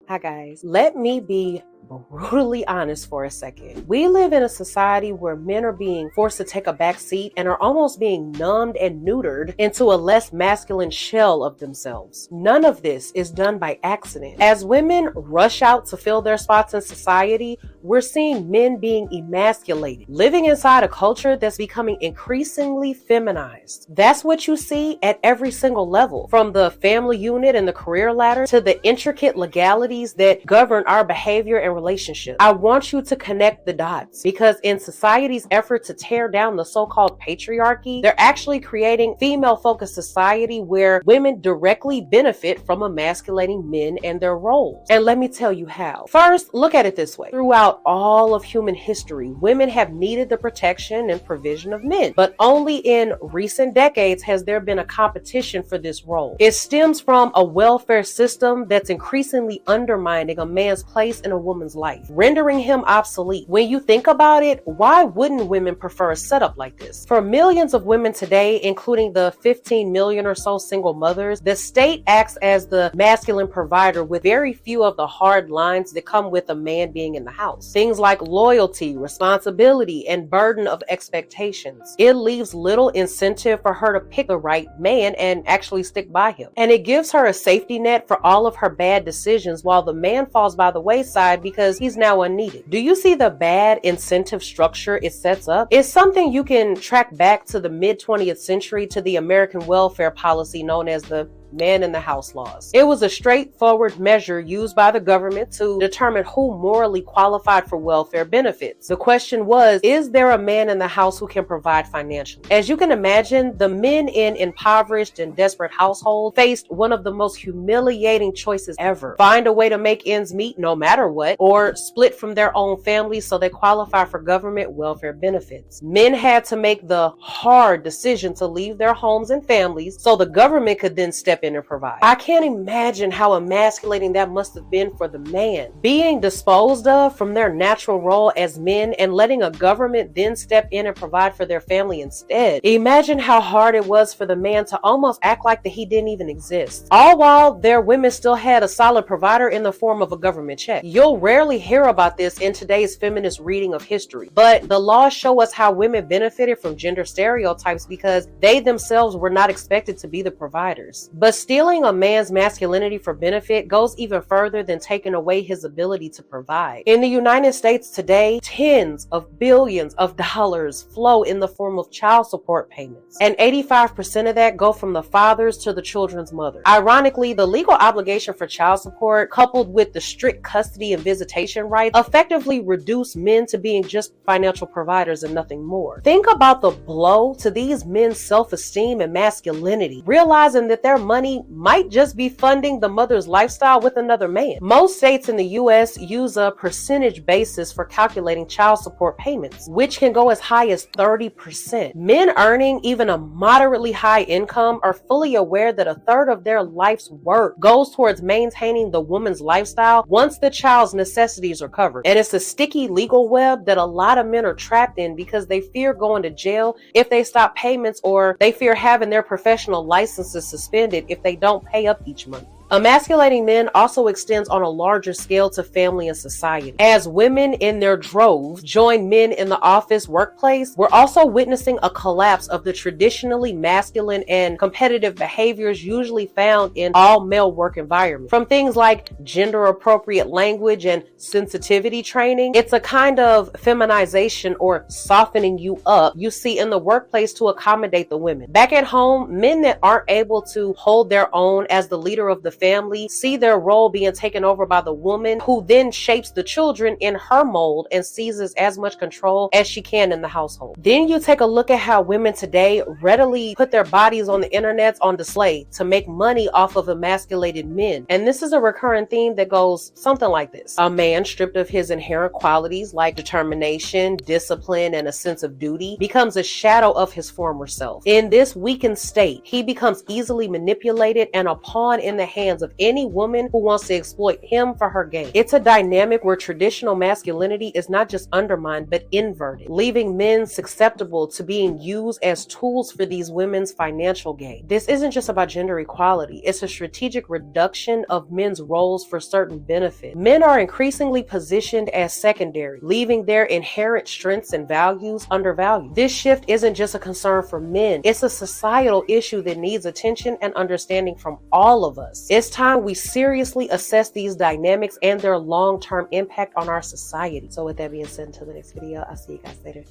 Hi guys, let me be brutally honest for a second. We live in a society where men are being forced to take a back seat and are almost being numbed and neutered into a less masculine shell of themselves. None of this is done by accident. As women rush out to fill their spots in society, we're seeing men being emasculated, living inside a culture that's becoming increasingly feminized. That's what you see at every single level, from the family unit and the career ladder to the intricate legalities that govern our behavior and relationships. I want you to connect the dots because in society's effort to tear down the so-called patriarchy, they're actually creating female-focused society where women directly benefit from emasculating men and their roles. And let me tell you how. First, look at it this way. Throughout all of human history, women have needed the protection and provision of men, but only in recent decades has there been a competition for this role. It stems from a welfare system that's increasingly undermining a man's place in a woman's life, rendering him obsolete. When you think about it, why wouldn't women prefer a setup like this? For millions of women today, including the 15 million or so single mothers, the state acts as the masculine provider with very few of the hard lines that come with a man being in the house. Things like loyalty, responsibility, and burden of expectations. It leaves little incentive for her to pick the right man and actually stick by him. And it gives her a safety net for all of her bad decisions while the man falls by the wayside because he's now unneeded. Do you see the bad incentive structure it sets up? It's something you can track back to the mid-20th century to the American welfare policy known as the man in the house laws. It was a straightforward measure used by the government to determine who morally qualified for welfare benefits. The question was, is there a man in the house who can provide financially? As you can imagine, the men in impoverished and desperate households faced one of the most humiliating choices ever. Find a way to make ends meet no matter what, or split from their own families so they qualify for government welfare benefits. Men had to make the hard decision to leave their homes and families so the government could then step in and provide. I can't imagine how emasculating that must have been for the man. Being disposed of from their natural role as men and letting a government then step in and provide for their family instead. Imagine how hard it was for the man to almost act like that he didn't even exist. All while their women still had a solid provider in the form of a government check. You'll rarely hear about this in today's feminist reading of history, but the laws show us how women benefited from gender stereotypes because they themselves were not expected to be the providers. But stealing a man's masculinity for benefit goes even further than taking away his ability to provide. In the United States today, tens of billions of dollars flow in the form of child support payments, and 85% of that go from the fathers to the children's mother. Ironically, the legal obligation for child support, coupled with the strict custody and visitation rights, effectively reduce men to being just financial providers and nothing more. Think about the blow to these men's self-esteem and masculinity, realizing that their money might just be funding the mother's lifestyle with another man. Most states in the US use a percentage basis for calculating child support payments, which can go as high as 30%. Men earning even a moderately high income are fully aware that a third of their life's work goes towards maintaining the woman's lifestyle once the child's necessities are covered. And it's a sticky legal web that a lot of men are trapped in because they fear going to jail if they stop payments, or they fear having their professional licenses suspended if they don't pay up each month. Emasculating men also extends on a larger scale to family and society. As women in their droves join men in the office workplace, we're also witnessing a collapse of the traditionally masculine and competitive behaviors usually found in all male work environments. From things like gender appropriate language and sensitivity training, it's a kind of feminization or softening you up you see in the workplace to accommodate the women. Back at home, men that aren't able to hold their own as the leader of the family see their role being taken over by the woman, who then shapes the children in her mold and seizes as much control as she can in the household. Then you take a look at how women today readily put their bodies on the internet on display to make money off of emasculated men. And this is a recurring theme that goes something like this. A man stripped of his inherent qualities like determination, discipline, and a sense of duty becomes a shadow of his former self. In this weakened state, he becomes easily manipulated and a pawn in the hands hands of any woman who wants to exploit him for her gain. It's a dynamic where traditional masculinity is not just undermined, but inverted, leaving men susceptible to being used as tools for these women's financial gain. This isn't just about gender equality, it's a strategic reduction of men's roles for certain benefit. Men are increasingly positioned as secondary, leaving their inherent strengths and values undervalued. This shift isn't just a concern for men, it's a societal issue that needs attention and understanding from all of us. It's time we seriously assess these dynamics and their long-term impact on our society. So with that being said, until the next video, I'll see you guys later.